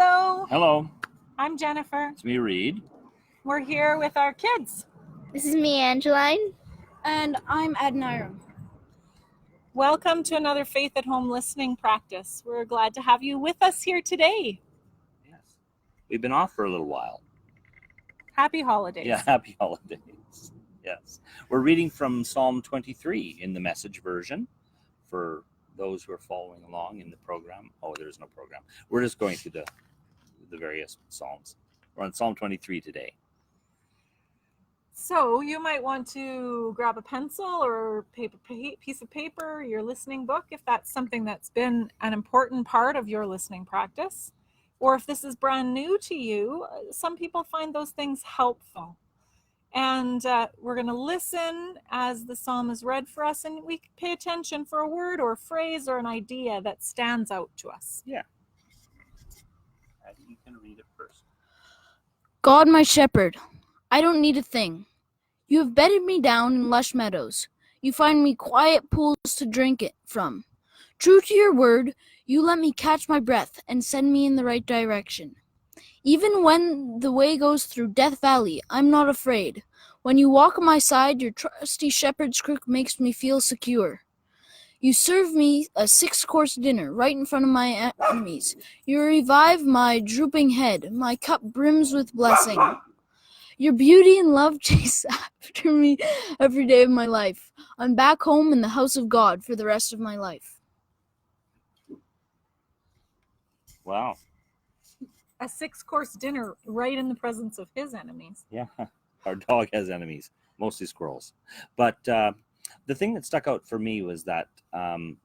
Hello, Hello, I'm Jennifer. it's me, Reed. We're here with our kids. This is me, Angeline. And I'm Adniram. Welcome to another Faith at Home listening practice. We're glad to have you with us here today. Yes, we've been off for a little while. Happy holidays. Yeah, happy holidays. Yes, we're reading from Psalm 23 in the Message version for those who are following along in the program. Oh, there's no program. We're just going through the various Psalms. We're on Psalm 23 today. So you might want to grab a pencil or piece of paper, your listening book, if that's something that's been an important part of your listening practice. Or if this is brand new to you, some people find those things helpful. And we're going to listen as the psalm is read for us, and we pay attention for a word or a phrase or an idea that stands out to us. Yeah. You can read it first. God, my shepherd, I don't need a thing. You have bedded me down in lush meadows. You find me quiet pools to drink it from. True to your word, you let me catch my breath and send me in the right direction. Even when the way goes through Death Valley, I'm not afraid. When you walk at my side, your trusty shepherd's crook makes me feel secure. You serve me a 6-course dinner right in front of my enemies. You revive my drooping head. My cup brims with blessing. Your beauty and love chase after me every day of my life. I'm back home in the house of God for the rest of my life. Wow. A 6-course dinner right in the presence of his enemies. Yeah, our dog has enemies, mostly squirrels. But the thing that stuck out for me was that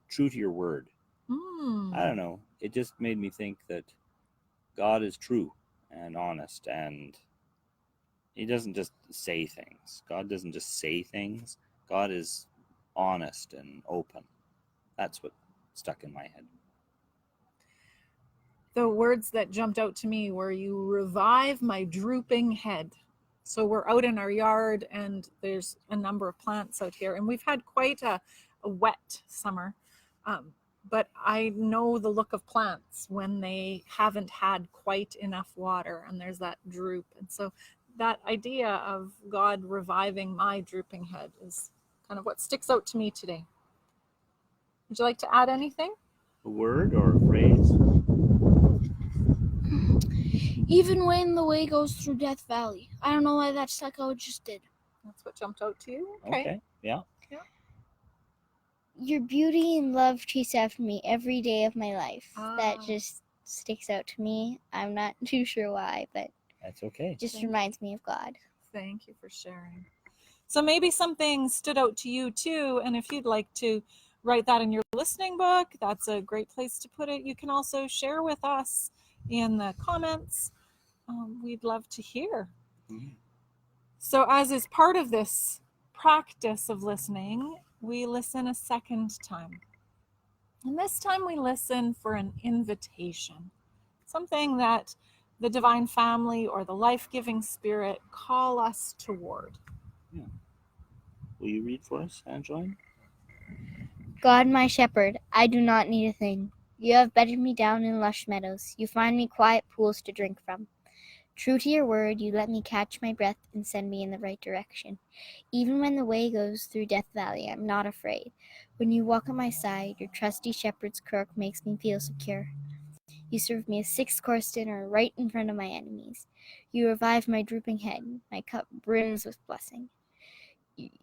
true to your word. I don't know. It just made me think that God is true and honest, and he doesn't just say things. God doesn't just say things. God is honest and open. That's what stuck in my head. The words that jumped out to me were, you revive my drooping head. So we're out in our yard and there's a number of plants out here, and we've had quite a wet summer. But I know the look of plants when they haven't had quite enough water and there's that droop. And so that idea of God reviving my drooping head is kind of what sticks out to me today. Would you like to add anything? A word or a phrase? Even when the way goes through Death Valley. I don't know why that stuck out, just did. That's what jumped out to you? Okay, yeah. Your beauty and love chase after me every day of my life. That just sticks out to me. I'm not too sure why, but That's okay. it just reminds me of God. Thank you for sharing. So maybe something stood out to you too, and if you'd like to write that in your listening book, that's a great place to put it. You can also share with us in the comments. We'd love to hear. Mm-hmm. So as is part of this practice of listening, we listen a second time. And this time we listen for an invitation, something that the Divine Family or the life-giving Spirit call us toward. Yeah. Will you read for us, Angeline? God, my shepherd, I do not need a thing. You have bedded me down in lush meadows. You find me quiet pools to drink from. True to your word, you let me catch my breath and send me in the right direction. Even when the way goes through Death Valley, I'm not afraid. When you walk at my side, your trusty shepherd's crook makes me feel secure. You serve me a 6-course dinner right in front of my enemies. You revive my drooping head. My cup brims with blessing.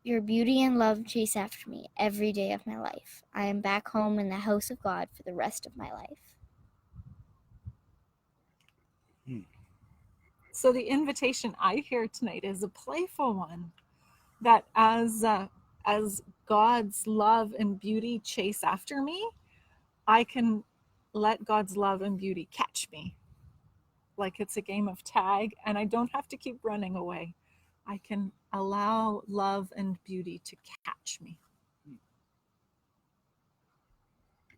Your beauty and love chase after me every day of my life. I am back home in the house of God for the rest of my life. So the invitation I hear tonight is a playful one, that as God's love and beauty chase after me, I can let God's love and beauty catch me, like it's a game of tag, and I don't have to keep running away. I can allow love and beauty to catch me.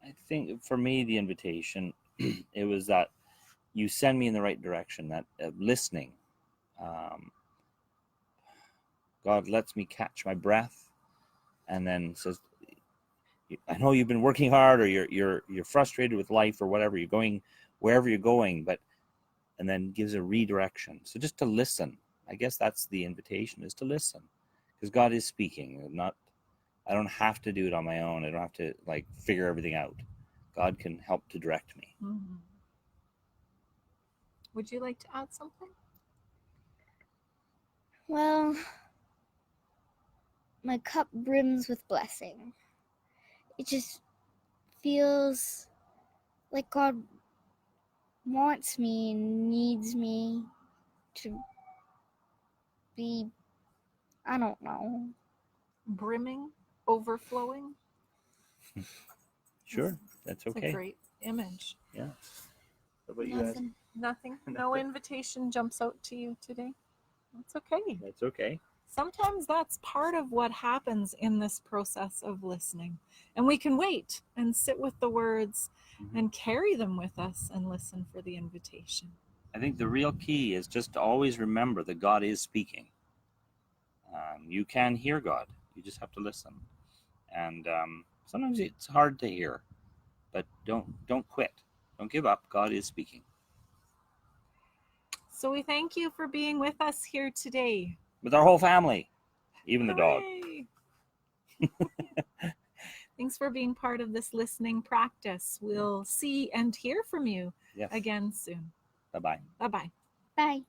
I think for me, the invitation, it was that you send me in the right direction, that listening. God lets me catch my breath and then says, I know you've been working hard, or you're frustrated with life or whatever. You're going wherever you're going, but and then gives a redirection. So just to listen. I guess that's the invitation, is to listen, because God is speaking. I don't have to do it on my own. I don't have to like figure everything out. God can help to direct me. Mhm. Would you like to add something? Well, my cup brims with blessing. It just feels like God wants me and needs me to be, I don't know. Brimming, overflowing. Sure, that's It's okay. a great image. Yeah. What about you guys? Nothing. No Nothing. invitation jumps out to you today. That's okay. That's okay. Sometimes that's part of what happens in this process of listening. And we can wait and sit with the words and carry them with us and listen for the invitation. I think the real key is just to always remember that God is speaking. You can hear God. You just have to listen. And sometimes it's hard to hear, but don't quit. Don't give up. God is speaking. So we thank you for being with us here today. With our whole family, even the dog. Hooray! Thanks for being part of this listening practice. We'll see and hear from you Yes. again soon. Bye-bye. Bye-bye. Bye.